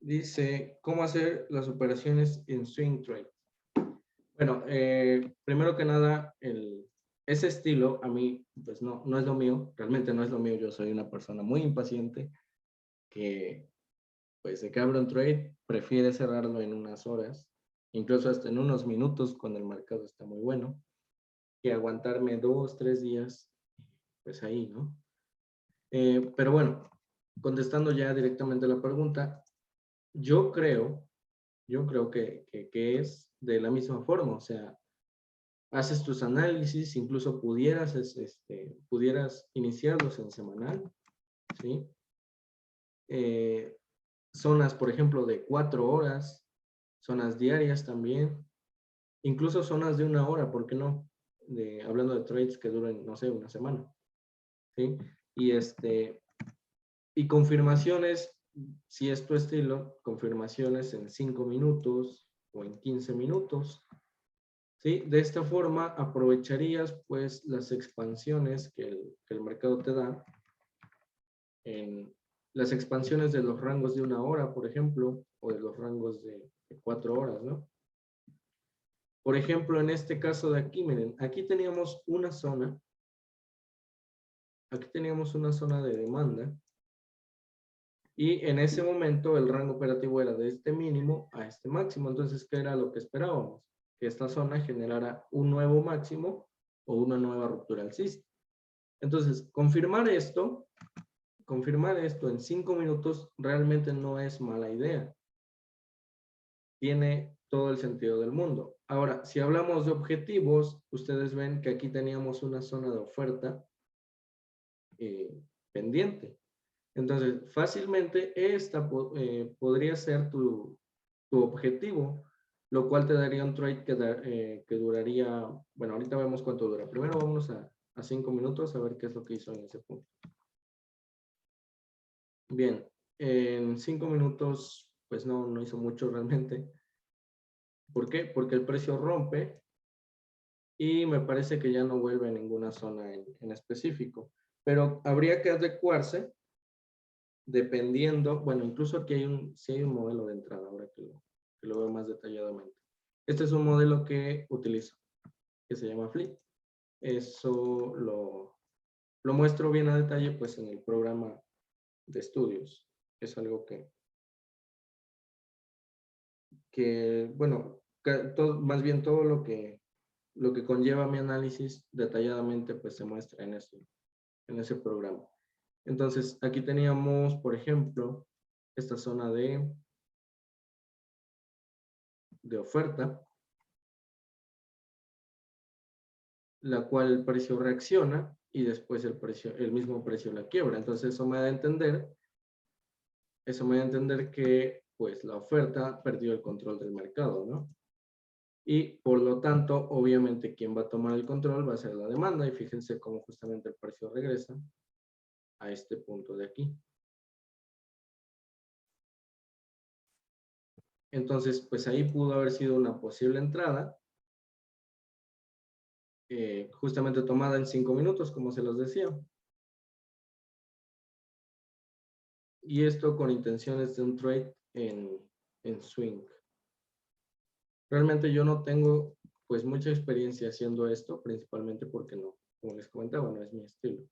Dice, ¿cómo hacer las operaciones en swing trade? Bueno, primero que nada, ese estilo a mí, pues no es lo mío, realmente no es lo mío. Yo soy una persona muy impaciente que, pues, de que abre un trade, prefiere cerrarlo en unas horas, incluso hasta en unos minutos cuando el mercado está muy bueno, que aguantarme 2, 3 días, pues ahí, ¿no? Pero bueno, contestando ya directamente la pregunta, yo creo que es de la misma forma. O sea, haces tus análisis, incluso pudieras iniciarlos en semanal, ¿sí? Zonas, por ejemplo, de 4 horas, zonas diarias también, incluso zonas de 1 hora, ¿por qué no? Hablando de trades que duren, no sé, una semana, ¿sí? Y y confirmaciones, si es tu estilo, confirmaciones en 5 minutos o en 15 minutos, ¿sí? De esta forma aprovecharías pues las expansiones que el mercado te da, en las expansiones de los rangos de 1 hora, por ejemplo, o de los rangos de 4 horas, ¿no? Por ejemplo, en este caso de aquí, miren, aquí teníamos una zona de demanda, y en ese momento el rango operativo era de este mínimo a este máximo. Entonces, ¿qué era lo que esperábamos? Que esta zona generara un nuevo máximo o una nueva ruptura alcista. Entonces, confirmar esto en 5 minutos realmente no es mala idea. Tiene todo el sentido del mundo. Ahora, si hablamos de objetivos, ustedes ven que aquí teníamos una zona de oferta pendiente. Entonces, fácilmente esta podría ser tu objetivo, lo cual te daría un trade que duraría, bueno, ahorita vemos cuánto dura. Primero vamos a 5 minutos a ver qué es lo que hizo en ese punto. Bien, en 5 minutos, pues no hizo mucho realmente. ¿Por qué? Porque el precio rompe y me parece que ya no vuelve a ninguna zona en específico. Pero habría que adecuarse dependiendo, bueno, incluso aquí sí hay un modelo de entrada, ahora que lo veo más detalladamente. Este es un modelo que utilizo, que se llama Flip. Eso lo muestro bien a detalle pues en el programa de estudios. Es algo bueno, más bien todo lo que conlleva mi análisis detalladamente pues se muestra en ese programa. Entonces, aquí teníamos, por ejemplo, esta zona de oferta, la cual el precio reacciona y después el mismo precio la quiebra. Entonces, eso me da a entender que pues la oferta perdió el control del mercado, ¿no? Y por lo tanto, obviamente, quien va a tomar el control va a ser la demanda, y fíjense cómo justamente el precio regresa a este punto de aquí. Entonces, pues ahí pudo haber sido una posible entrada, justamente tomada en 5 minutos, como se los decía. Y esto con intenciones de un trade en swing. Realmente yo no tengo pues mucha experiencia haciendo esto, principalmente porque no, como les comentaba, no es mi estilo.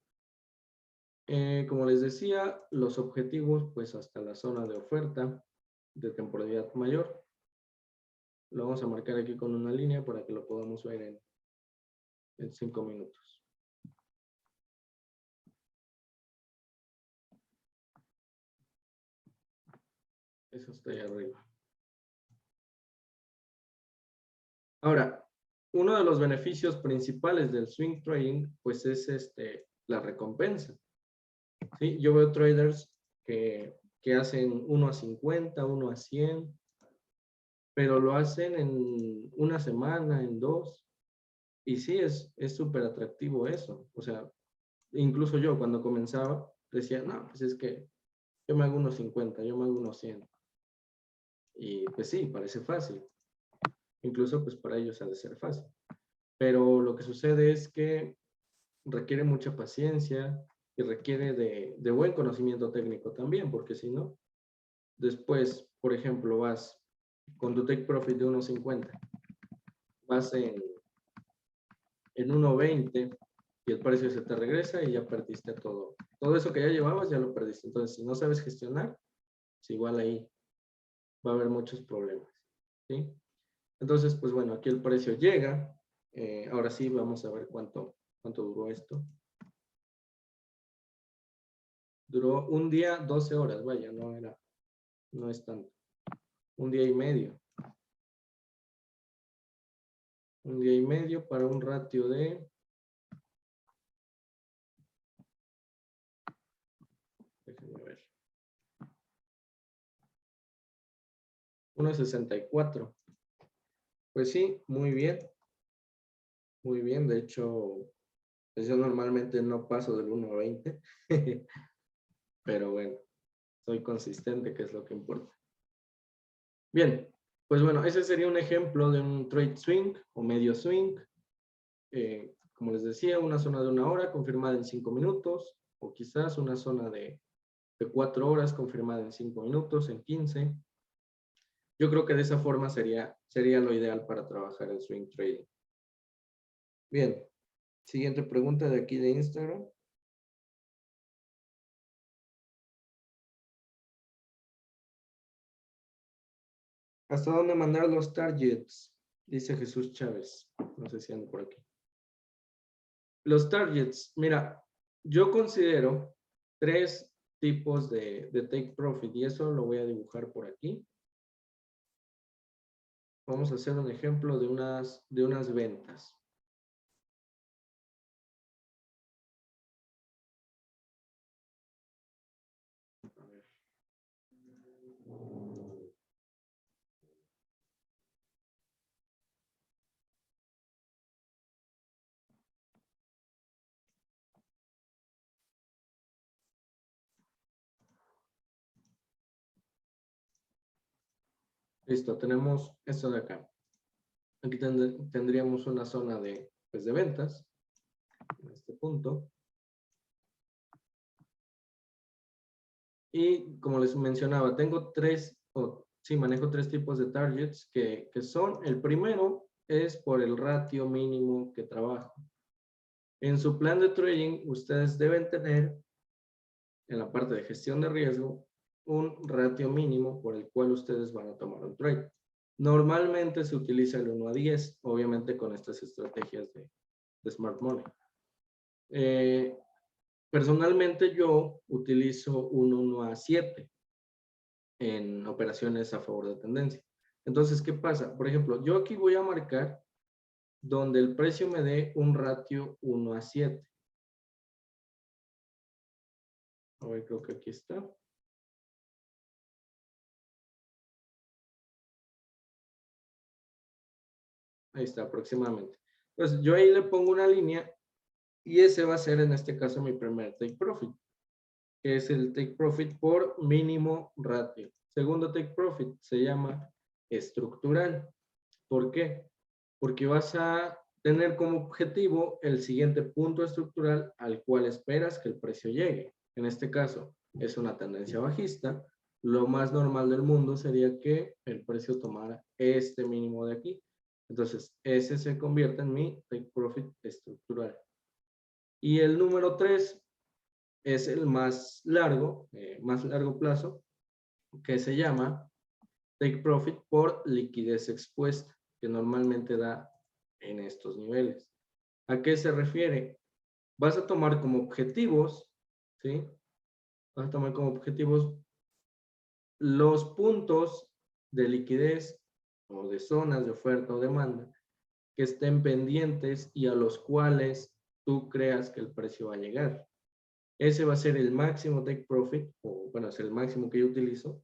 Como les decía, los objetivos pues hasta la zona de oferta de temporalidad mayor. Lo vamos a marcar aquí con una línea para que lo podamos ver en 5 minutos. Eso está ahí arriba. Ahora, uno de los beneficios principales del swing trading pues es la recompensa. ¿Sí? Yo veo traders que hacen 1 a 50, 1 a 100, pero lo hacen en una semana, en 2. Y sí, es súper atractivo eso. O sea, incluso yo cuando comenzaba decía, no, pues es que yo me hago unos 50, yo me hago unos 100. Y pues sí, parece fácil. Incluso pues para ellos ha de ser fácil. Pero lo que sucede es que requiere mucha paciencia y requiere de buen conocimiento técnico también, porque si no, Después, por ejemplo, vas con tu take profit de 1.50, vas en 1.20 y el precio se te regresa y ya perdiste todo. Todo eso que ya llevabas ya lo perdiste. Entonces, si no sabes gestionar, pues igual ahí va a haber muchos problemas. ¿Sí? Entonces, pues bueno, aquí el precio llega. Ahora sí, vamos a ver cuánto duró esto. Duró un día, 12 horas, vaya, no es tanto. Un día y medio. Un día y medio para un ratio de... Déjenme ver. 1.64. Pues sí, muy bien. Muy bien, de hecho, pues yo normalmente no paso del 1 a 20. Pero bueno, soy consistente, que es lo que importa. Bien, pues bueno, ese sería un ejemplo de un trade swing o medio swing. Como les decía, una zona de 1 hora confirmada en 5 minutos, o quizás una zona de 4 horas confirmada en 5 minutos, en 15. Yo creo que de esa forma sería lo ideal para trabajar el swing trading. Bien, siguiente pregunta de aquí de Instagram. ¿Hasta dónde mandar los targets? Dice Jesús Chávez. No sé si ando por aquí. Los targets, mira, yo considero 3 tipos de take profit y eso lo voy a dibujar por aquí. Vamos a hacer un ejemplo de unas ventas. A ver. Listo, tenemos esto de acá. Aquí tendríamos una zona de ventas, en este punto. Y como les mencionaba, tengo manejo 3 tipos de targets que son, el primero es por el ratio mínimo que trabajo. En su plan de trading, ustedes deben tener, en la parte de gestión de riesgo, un ratio mínimo por el cual ustedes van a tomar un trade. Normalmente se utiliza el 1 a 10, obviamente con estas estrategias de Smart Money. Personalmente yo utilizo un 1 a 7 en operaciones a favor de tendencia. Entonces, ¿qué pasa? Por ejemplo, yo aquí voy a marcar donde el precio me dé un ratio 1 a 7. A ver, creo que aquí está. Ahí está, aproximadamente. Entonces, yo ahí le pongo una línea y ese va a ser en este caso mi primer take profit, que es el take profit por mínimo ratio. Segundo take profit se llama estructural. ¿Por qué? Porque vas a tener como objetivo el siguiente punto estructural al cual esperas que el precio llegue. En este caso, es una tendencia bajista. Lo más normal del mundo sería que el precio tomara este mínimo de aquí. Entonces, ese se convierte en mi take profit estructural. Y el número 3 es el más largo plazo, que se llama take profit por liquidez expuesta, que normalmente da en estos niveles. ¿A qué se refiere? Vas a tomar como objetivos, ¿sí? Vas a tomar como objetivos los puntos de liquidez o de zonas de oferta o demanda que estén pendientes y a los cuales tú creas que el precio va a llegar. Ese va a ser el máximo take profit, o bueno, es el máximo que yo utilizo,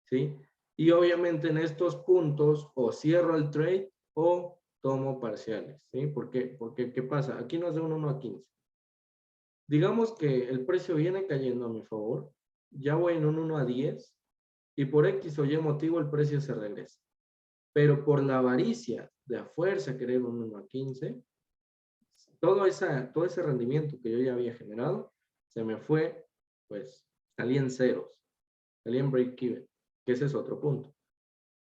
¿sí? Y obviamente en estos puntos o cierro el trade o tomo parciales, ¿sí? ¿Por qué? Porque, ¿qué pasa? Aquí nos da un 1 a 15. Digamos que el precio viene cayendo a mi favor, ya voy en un 1 a 10 y por X o Y motivo el precio se regresa. Pero por la avaricia de a fuerza querer un 1 a 15, todo ese rendimiento que yo ya había generado se me fue, pues salí en ceros, salí en break-even. que ese es otro punto.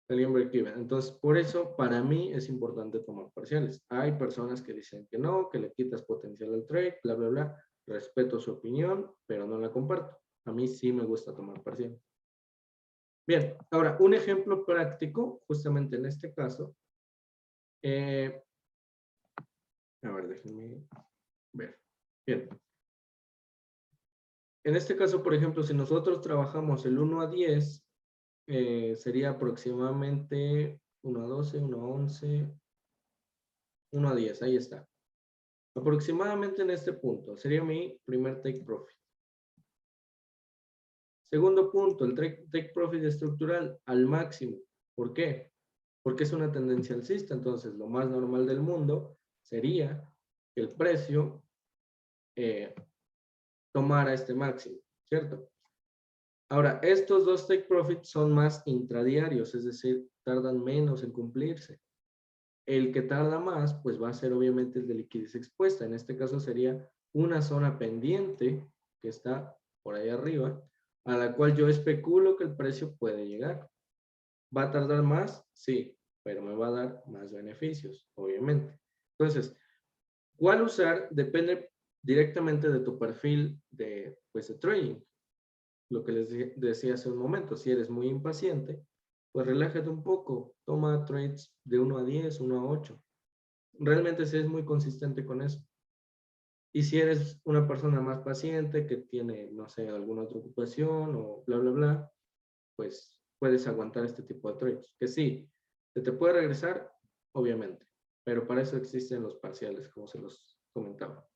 El break-even. Entonces, por eso, para mí es importante tomar parciales. Hay personas que dicen que no, que le quitas potencial al trade, bla, bla, bla. Respeto su opinión, pero no la comparto. A mí sí me gusta tomar parciales. Bien, ahora, un ejemplo práctico, justamente en este caso. A ver, déjenme ver. Bien. En este caso, por ejemplo, si nosotros trabajamos el 1 a 10, sería aproximadamente 1 a 12, 1 a 11, 1 a 10, ahí está. Aproximadamente en este punto sería mi primer take profit. Segundo punto, el take profit estructural al máximo. ¿Por qué? Porque es una tendencia alcista, entonces lo más normal del mundo sería que el precio tomara este máximo, ¿cierto? Ahora, estos dos take profits son más intradiarios, es decir, tardan menos en cumplirse. El que tarda más, pues va a ser obviamente el de liquidez expuesta. En este caso sería una zona pendiente que está por ahí arriba, a la cual yo especulo que el precio puede llegar. ¿Va a tardar más? Sí, pero me va a dar más beneficios, obviamente. Entonces, ¿cuál usar? Depende directamente de tu perfil de trading. Lo que les decía hace un momento, si eres muy impaciente, pues relájate un poco, toma trades de 1 a 10, 1 a 8. Realmente sí es muy consistente con eso. Y si eres una persona más paciente, que tiene, no sé, alguna otra ocupación o bla, bla, bla, pues puedes aguantar este tipo de trades. Que sí, se te puede regresar, obviamente, pero para eso existen los parciales, como se los comentaba.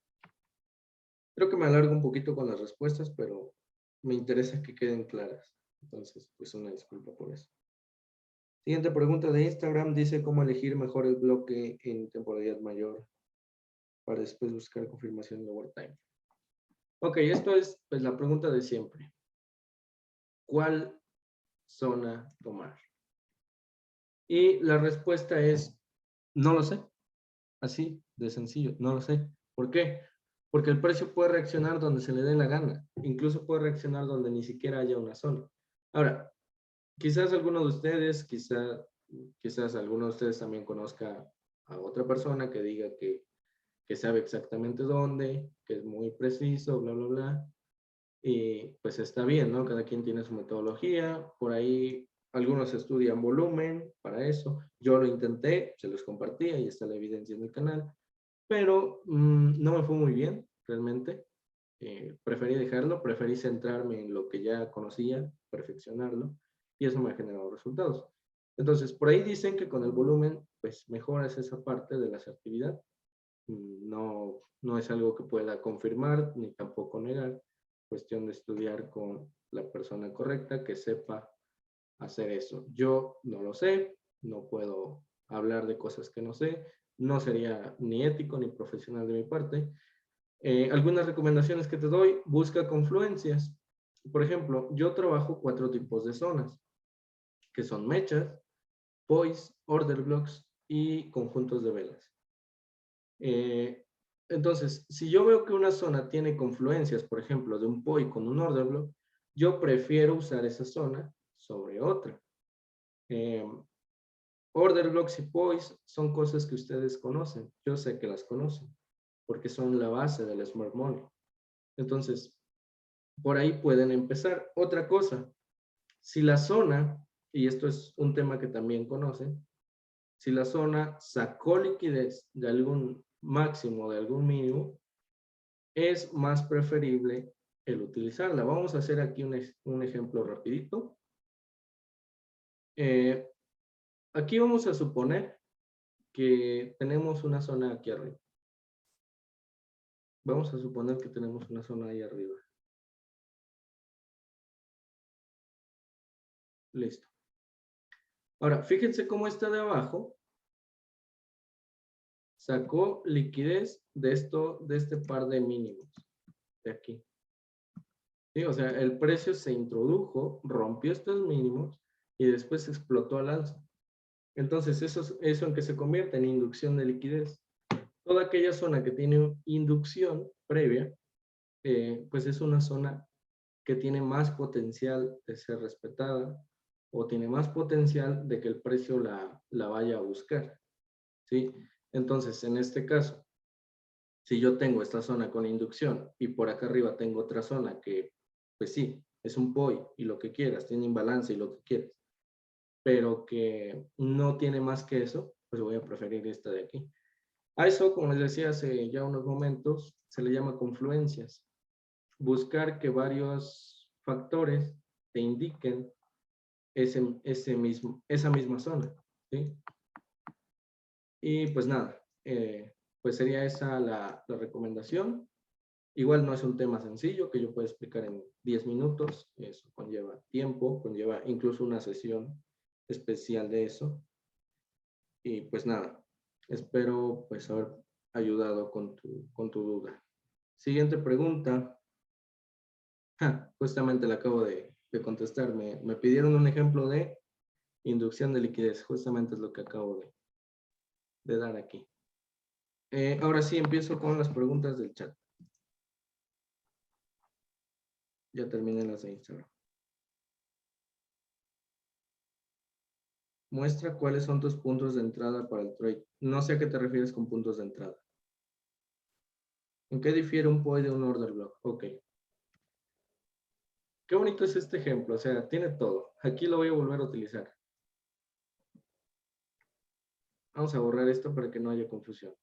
Creo que me alargo un poquito con las respuestas, pero me interesa que queden claras. Entonces, pues una disculpa por eso. Siguiente pregunta de Instagram, dice cómo elegir mejor el bloque en temporalidad mayor para después buscar confirmación de overtime. Ok, esto es pues la pregunta de siempre. ¿Cuál zona tomar? Y la respuesta es, no lo sé. Así de sencillo, no lo sé. ¿Por qué? Porque el precio puede reaccionar donde se le dé la gana. Incluso puede reaccionar donde ni siquiera haya una zona. Ahora, quizás alguno de ustedes, quizás alguno de ustedes también conozca a otra persona que diga que sabe exactamente dónde, que es muy preciso, bla, bla, bla. Y pues está bien, ¿no? Cada quien tiene su metodología. Por ahí algunos estudian volumen para eso. Yo lo intenté, se los compartí, ahí está la evidencia en el canal. Pero no me fue muy bien, realmente. Preferí dejarlo, preferí centrarme en lo que ya conocía, perfeccionarlo, y eso me ha generado resultados. Entonces, por ahí dicen que con el volumen, pues mejoras esa parte de la asertividad. No, no es algo que pueda confirmar ni tampoco negar. Cuestión de estudiar con la persona correcta que sepa hacer eso. Yo no lo sé, no puedo hablar de cosas que no sé, no sería ni ético ni profesional de mi parte. Algunas recomendaciones que te doy, busca confluencias. Por ejemplo, yo trabajo 4 tipos de zonas, que son mechas, POIs, order blocks y conjuntos de velas. Entonces, si yo veo que una zona tiene confluencias, por ejemplo, de un POI con un order block, yo prefiero usar esa zona sobre otra. Order blocks y POIs son cosas que ustedes conocen. Yo sé que las conocen, porque son la base del Smart Money. Entonces, por ahí pueden empezar. Otra cosa, si la zona, y esto es un tema que también conocen, si la zona sacó liquidez de algún máximo, de algún mínimo, es más preferible el utilizarla. Vamos a hacer aquí un ejemplo rapidito. Aquí vamos a suponer que tenemos una zona aquí arriba. Vamos a suponer que tenemos una zona ahí arriba. Listo. Ahora, fíjense cómo está de abajo. Sacó liquidez de este par de mínimos. De aquí. ¿Sí? O sea, el precio se introdujo, rompió estos mínimos y después explotó al alza. Entonces, eso en que se convierte en inducción de liquidez. Toda aquella zona que tiene inducción previa, pues es una zona que tiene más potencial de ser respetada o tiene más potencial de que el precio la vaya a buscar, ¿sí? Entonces, en este caso, si yo tengo esta zona con inducción y por acá arriba tengo otra zona que, pues sí, es un POI y lo que quieras, tiene imbalance y lo que quieras, pero que no tiene más que eso, pues voy a preferir esta de aquí. A eso, como les decía hace ya unos momentos, se le llama confluencias. Buscar que varios factores te indiquen esa misma zona, ¿sí? Y pues nada, pues sería esa la recomendación. Igual no es un tema sencillo que yo pueda explicar en 10 minutos, eso conlleva tiempo, conlleva incluso una sesión especial de eso. Y pues nada, espero pues haber ayudado con tu duda. Siguiente pregunta. Justamente la acabo de contestar. Me pidieron un ejemplo de inducción de liquidez. Justamente es lo que acabo de dar aquí. Ahora sí, empiezo con las preguntas del chat. Ya terminé las de Instagram. Muestra cuáles son tus puntos de entrada para el trade. No sé a qué te refieres con puntos de entrada. ¿En qué difiere un POI de un order block? Ok. Qué bonito es este ejemplo. O sea, tiene todo. Aquí lo voy a volver a utilizar. Vamos a borrar esto para que no haya confusión.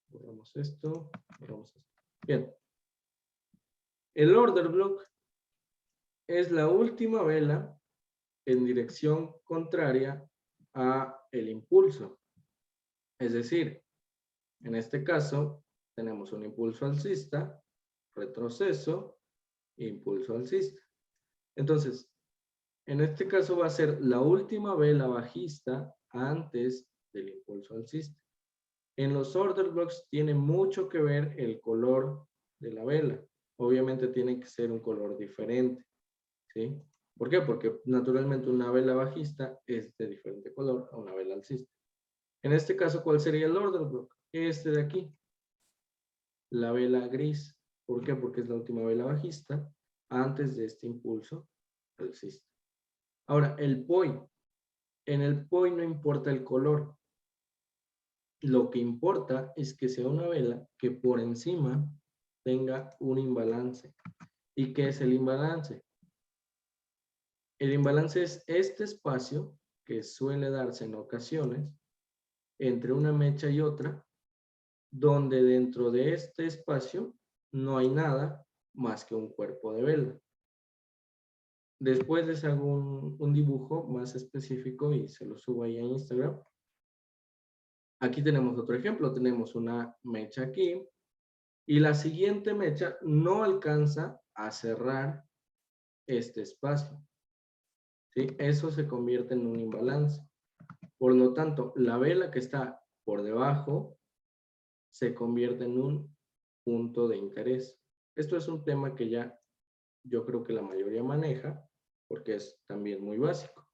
Borramos esto. Borramos esto. Bien. El order block es la última vela en dirección contraria a el impulso. Es decir, en este caso, tenemos un impulso alcista, retroceso, impulso alcista. Entonces, en este caso va a ser la última vela bajista antes del impulso alcista. En los order blocks tiene mucho que ver el color de la vela. Obviamente tiene que ser un color diferente, ¿sí? ¿Por qué? Porque naturalmente una vela bajista es de diferente color a una vela alcista. En este caso, ¿cuál sería el order block? Este de aquí, la vela gris. ¿Por qué? Porque es la última vela bajista antes de este impulso alcista. Ahora, el POI. En el POI no importa el color. Lo que importa es que sea una vela que por encima tenga un imbalance. ¿Y qué es el imbalance? El imbalance es este espacio que suele darse en ocasiones entre una mecha y otra, donde dentro de este espacio no hay nada más que un cuerpo de vela. Después les hago un dibujo más específico y se lo subo ahí a Instagram. Aquí tenemos otro ejemplo, tenemos una mecha aquí y la siguiente mecha no alcanza a cerrar este espacio, ¿sí? Eso se convierte en un imbalance. Por lo tanto, la vela que está por debajo se convierte en un punto de interés. Esto es un tema que ya yo creo que la mayoría maneja porque es también muy básico.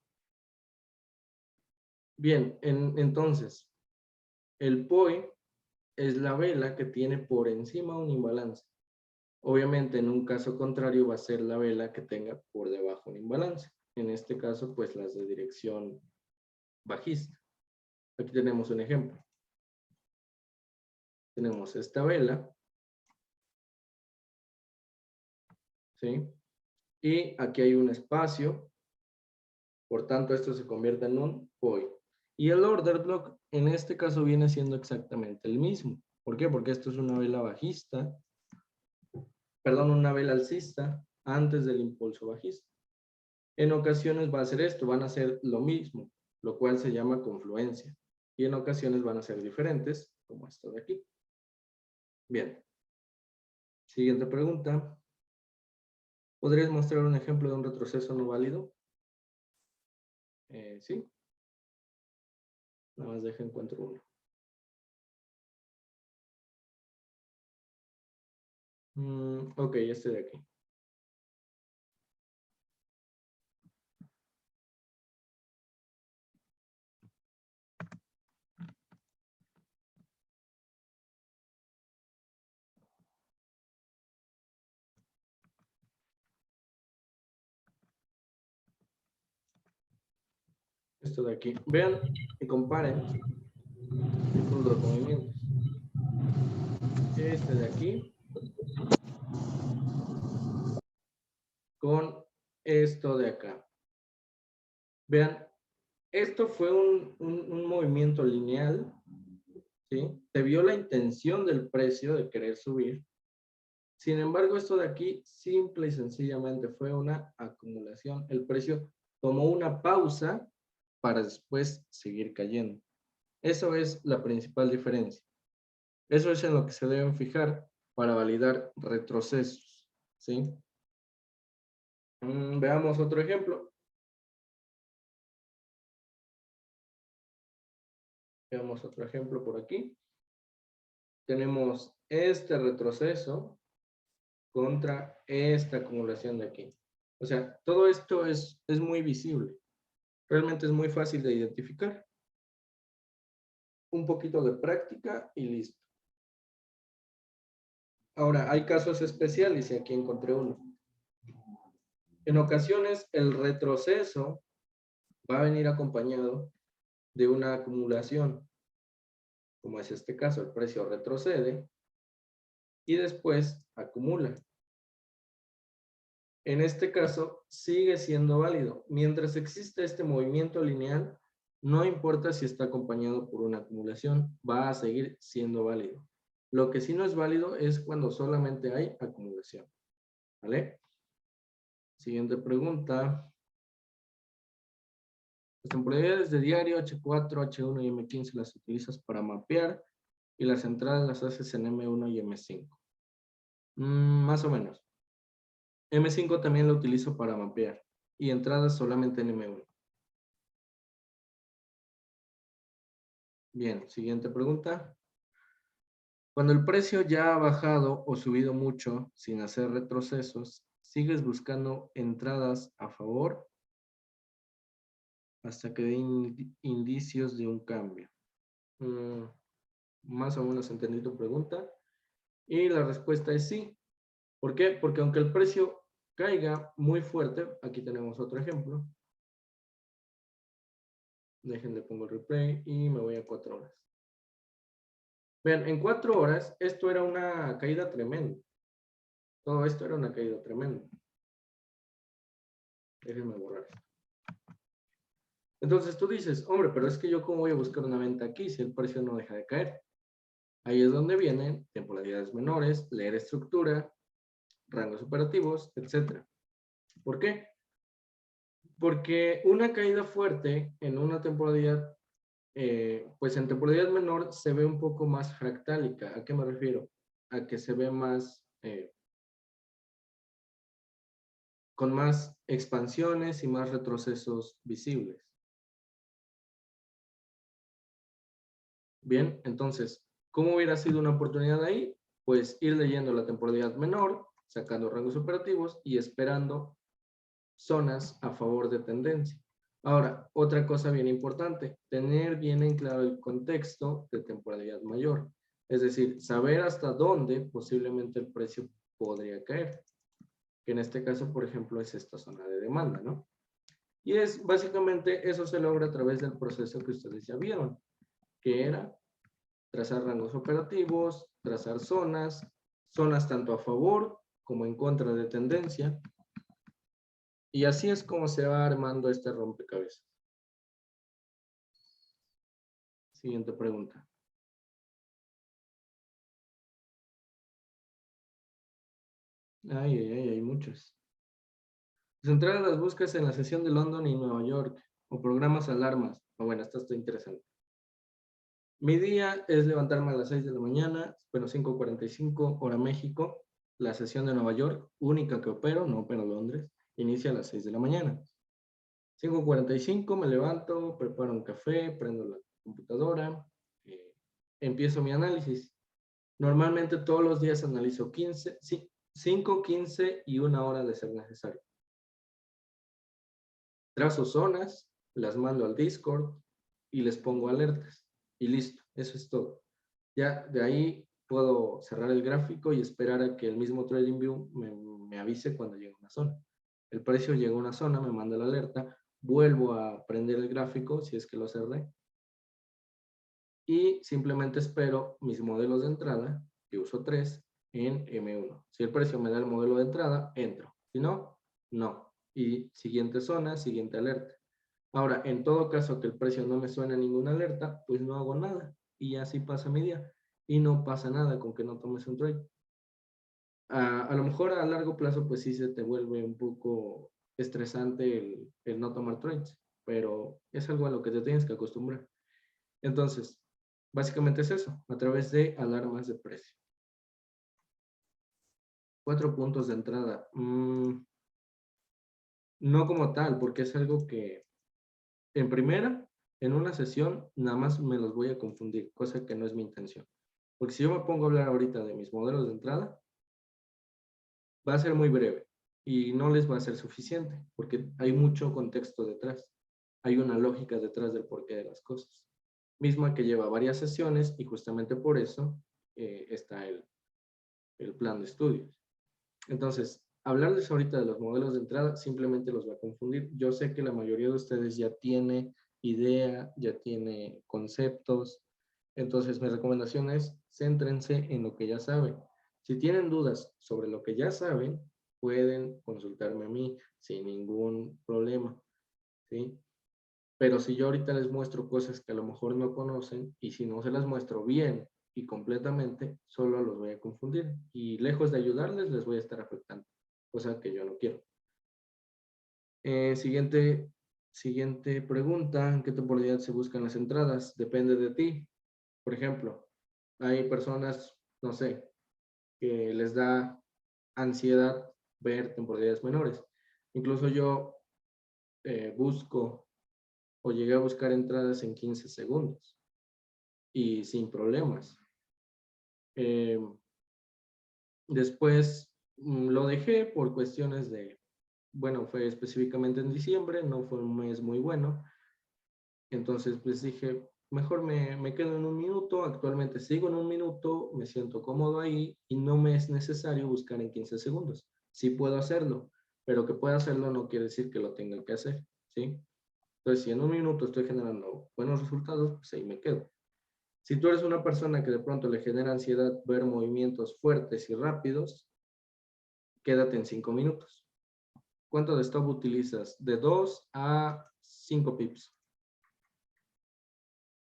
Bien, entonces, el POI es la vela que tiene por encima un imbalance. Obviamente, en un caso contrario, va a ser la vela que tenga por debajo un imbalance. En este caso, pues las de dirección bajista. Aquí tenemos un ejemplo. Tenemos esta vela, ¿sí? Y aquí hay un espacio, por tanto esto se convierte en un POI. Y el order block en este caso viene siendo exactamente el mismo. ¿Por qué? Porque esto es una vela bajista, perdón, una vela alcista antes del impulso bajista. En ocasiones va a ser esto, van a ser lo mismo, lo cual se llama confluencia. Y en ocasiones van a ser diferentes, como esto de aquí. Bien. Siguiente pregunta. ¿Podrías mostrar un ejemplo de un retroceso no válido? Sí. Nada más deja encuentro uno. Ok, este de aquí. esto de aquí. Vean y comparen estos dos movimientos. Este de aquí con esto de acá. Vean, esto fue un movimiento lineal, ¿sí? Se vio la intención del precio de querer subir. Sin embargo, esto de aquí simple y sencillamente fue una acumulación. El precio tomó una pausa para después seguir cayendo. Eso es la principal diferencia. Eso es en lo que se deben fijar para validar retrocesos, ¿sí? Veamos otro ejemplo. Veamos otro ejemplo por aquí. Tenemos este retroceso contra esta acumulación de aquí. O sea, todo esto es muy visible. Realmente es muy fácil de identificar. Un poquito de práctica y listo. Ahora, hay casos especiales y aquí encontré uno. En ocasiones, el retroceso va a venir acompañado de una acumulación, como es este caso, el precio retrocede y después acumula. En este caso, sigue siendo válido. Mientras existe este movimiento lineal, no importa si está acompañado por una acumulación, va a seguir siendo válido. Lo que sí no es válido es cuando solamente hay acumulación. ¿Vale? Siguiente pregunta. Las temporalidades de diario H4, H1 y M15 las utilizas para mapear y las entradas las haces en M1 y M5. Más o menos. M5 también lo utilizo para mapear y entradas solamente en M1. Bien, siguiente pregunta. Cuando el precio ya ha bajado o subido mucho sin hacer retrocesos, ¿sigues buscando entradas a favor hasta que den indicios de un cambio? Más o menos entendí tu pregunta. Y la respuesta es sí. ¿Por qué? Porque aunque el precio caiga muy fuerte, aquí tenemos otro ejemplo. Déjenle pongo el replay y me voy a 4 horas. Vean, en 4 horas esto era una caída tremenda. Todo esto era una caída tremenda. Déjenme borrar esto. Entonces tú dices, hombre, pero es que yo cómo voy a buscar una venta aquí si el precio no deja de caer. Ahí es donde vienen temporalidades menores, leer estructura, rangos operativos, etc. ¿Por qué? Porque una caída fuerte en una temporalidad, pues en temporalidad menor se ve un poco más fractálica. ¿A qué me refiero? A que se ve más, con más expansiones y más retrocesos visibles. Bien, entonces, ¿cómo hubiera sido una oportunidad ahí? Pues ir leyendo la temporalidad menor, sacando rangos operativos y esperando zonas a favor de tendencia. Ahora, otra cosa bien importante, tener bien en claro el contexto de temporalidad mayor. Es decir, saber hasta dónde posiblemente el precio podría caer. Que en este caso, por ejemplo, es esta zona de demanda, ¿no? Y es básicamente eso se logra a través del proceso que ustedes ya vieron, que era trazar rangos operativos, trazar zonas, zonas tanto a favor como en contra de tendencia. Y así es como se va armando este rompecabezas. Siguiente pregunta. Hay muchas. Centrar las búsquedas en la sesión de London y Nueva York o programas alarmas. Bueno, esta está interesante. Mi día es levantarme a las 6 de la mañana, bueno, 5:45 hora México. La sesión de Nueva York, única que opero, no opero Londres, inicia a las 6 de la mañana. 5:45 me levanto, preparo un café, prendo la computadora, empiezo mi análisis. Normalmente todos los días analizo 15, 5, 15 y 1 hora de ser necesario. Trazo zonas, las mando al Discord y les pongo alertas. Y listo, eso es todo. Ya de ahí puedo cerrar el gráfico y esperar a que el mismo TradingView me avise cuando llegue a una zona. El precio llega a una zona, me manda la alerta, vuelvo a prender el gráfico si es que lo cerré y simplemente espero mis modelos de entrada, que uso 3, en M1. Si el precio me da el modelo de entrada, entro. Si no, no. Y siguiente zona, siguiente alerta. Ahora, en todo caso que el precio no me suene ninguna alerta, pues no hago nada. Y así pasa mi día. Y no pasa nada con que no tomes un trade. A lo mejor a largo plazo, pues sí se te vuelve un poco estresante el no tomar trades. Pero es algo a lo que te tienes que acostumbrar. Entonces, básicamente es eso, a través de alarmas de precio. 4 puntos de entrada. No como tal, porque es algo que en primera, en una sesión, nada más me los voy a confundir, cosa que no es mi intención. Porque si yo me pongo a hablar ahorita de mis modelos de entrada, va a ser muy breve y no les va a ser suficiente, porque hay mucho contexto detrás. Hay una lógica detrás del porqué de las cosas. Misma que lleva varias sesiones y justamente por eso está el plan de estudios. Entonces, hablarles ahorita de los modelos de entrada simplemente los va a confundir. Yo sé que la mayoría de ustedes ya tiene idea, ya tiene conceptos. Entonces, mi recomendación es céntrense en lo que ya saben. Si tienen dudas sobre lo que ya saben, pueden consultarme a mí sin ningún problema, ¿sí? Pero si yo ahorita les muestro cosas que a lo mejor no conocen y si no se las muestro bien y completamente, solo los voy a confundir. Y lejos de ayudarles, les voy a estar afectando, cosa que yo no quiero. Siguiente pregunta, ¿en qué temporalidad se buscan las entradas? Depende de ti. Por ejemplo, hay personas, no sé, que les da ansiedad ver temporalidades menores. Incluso yo busco o llegué a buscar entradas en 15 segundos y sin problemas. Después lo dejé por cuestiones de, bueno, fue específicamente en diciembre, no fue un mes muy bueno. Entonces, pues dije, mejor me quedo en un minuto. Actualmente sigo en un minuto, me siento cómodo ahí y no me es necesario buscar en 15 segundos. Sí puedo hacerlo, pero que pueda hacerlo no quiere decir que lo tenga que hacer, ¿sí? Entonces, si en un minuto estoy generando buenos resultados, pues ahí me quedo. Si tú eres una persona que de pronto le genera ansiedad ver movimientos fuertes y rápidos, quédate en 5 minutos. ¿Cuánto de stop utilizas? De 2 a 5 pips.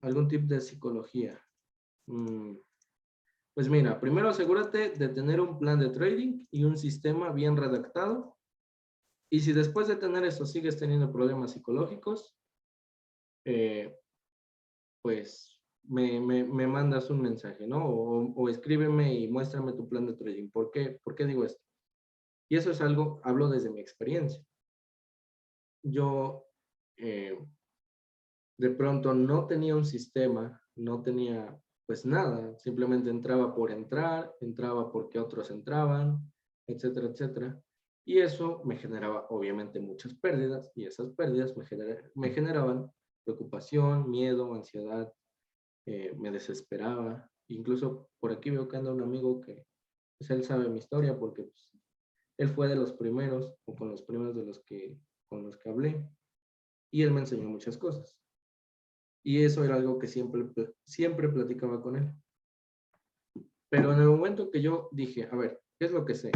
¿Algún tip de psicología? Pues mira, primero asegúrate de tener un plan de trading y un sistema bien redactado. Y si después de tener eso sigues teniendo problemas psicológicos, pues me mandas un mensaje, ¿no? O escríbeme y muéstrame tu plan de trading. ¿Por qué digo esto? Y eso es algo, hablo desde mi experiencia. Yo de pronto no tenía un sistema, no tenía pues nada, simplemente entraba por entrar, entraba porque otros entraban, etcétera, etcétera. Y eso me generaba obviamente muchas pérdidas y esas pérdidas me generaban preocupación, miedo, ansiedad, me desesperaba. Incluso por aquí veo que anda un amigo que pues él sabe mi historia porque pues, él fue de los primeros o con los primeros con los que hablé y él me enseñó muchas cosas. Y eso era algo que siempre platicaba con él. Pero en el momento que yo dije, a ver, ¿qué es lo que sé?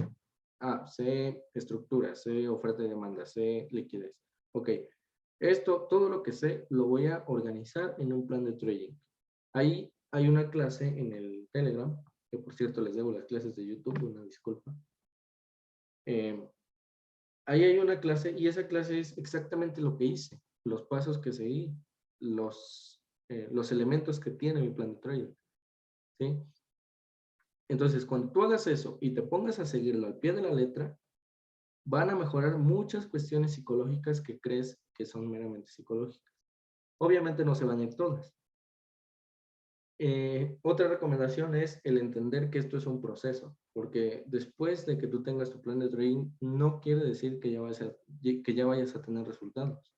Ah, sé estructura, sé oferta y demanda, sé liquidez. Ok, todo lo que sé, lo voy a organizar en un plan de trading. Ahí hay una clase en el Telegram, que por cierto les debo las clases de YouTube, una disculpa. Ahí hay una clase y esa clase es exactamente lo que hice, los pasos que seguí, los elementos que tiene mi plan de trading, ¿sí? Entonces, cuando tú hagas eso y te pongas a seguirlo al pie de la letra, van a mejorar muchas cuestiones psicológicas que crees que son meramente psicológicas. Obviamente no se van a ir todas. Otra recomendación es el entender que esto es un proceso, porque después de que tú tengas tu plan de trading, no quiere decir que ya vayas a tener resultados.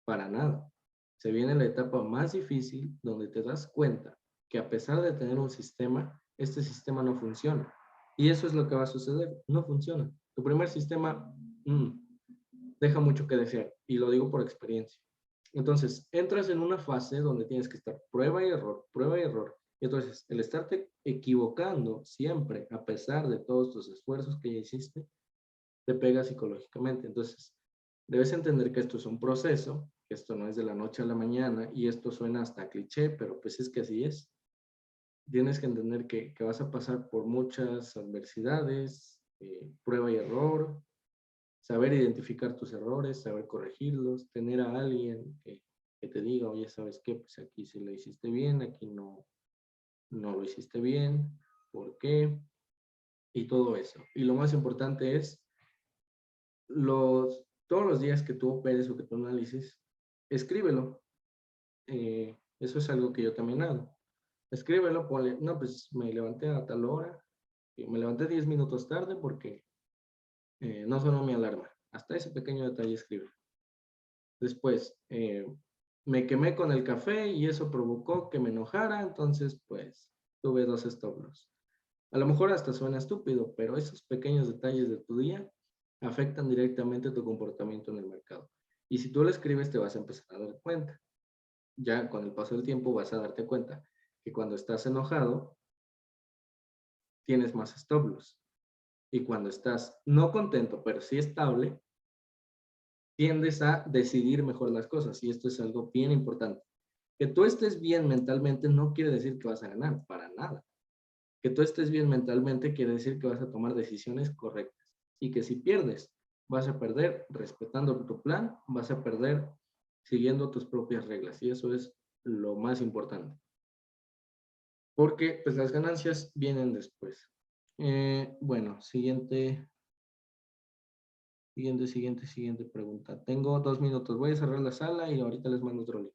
Para nada. Se viene la etapa más difícil donde te das cuenta que a pesar de tener un sistema, este sistema no funciona. Y eso es lo que va a suceder. No funciona. Tu primer sistema deja mucho que desear, y lo digo por experiencia. Entonces, entras en una fase donde tienes que estar prueba y error, prueba y error. Y entonces, el estarte equivocando siempre, a pesar de todos tus esfuerzos que ya hiciste, te pega psicológicamente. Entonces, debes entender que esto es un proceso, que esto no es de la noche a la mañana, y esto suena hasta cliché, pero pues es que así es. Tienes que entender que vas a pasar por muchas adversidades, prueba y error, saber identificar tus errores, saber corregirlos, tener a alguien que te diga, oye, ¿sabes qué? Pues aquí sí lo hiciste bien, aquí no, no lo hiciste bien, ¿por qué? Y todo eso. Y lo más importante es, todos los días que tú operes o que tú analices, escríbelo. Eso es algo que yo también hago. Escríbelo, ponle, no, pues me levanté a tal hora, y me levanté 10 minutos tarde porque no sonó mi alarma. Hasta ese pequeño detalle escribe. Después, me quemé con el café y eso provocó que me enojara, entonces pues tuve 2 stop loss. A lo mejor hasta suena estúpido, pero esos pequeños detalles de tu día afectan directamente tu comportamiento en el mercado. Y si tú lo escribes te vas a empezar a dar cuenta. Ya con el paso del tiempo vas a darte cuenta que cuando estás enojado tienes más stop loss. Y cuando estás no contento, pero sí estable, tiendes a decidir mejor las cosas. Y esto es algo bien importante. Que tú estés bien mentalmente no quiere decir que vas a ganar, para nada. Que tú estés bien mentalmente quiere decir que vas a tomar decisiones correctas. Y que si pierdes, vas a perder respetando tu plan, vas a perder siguiendo tus propias reglas. Y eso es lo más importante. Porque pues las ganancias vienen después. Bueno, siguiente pregunta. Tengo 2 minutos. Voy a cerrar la sala y ahorita les mando otro link.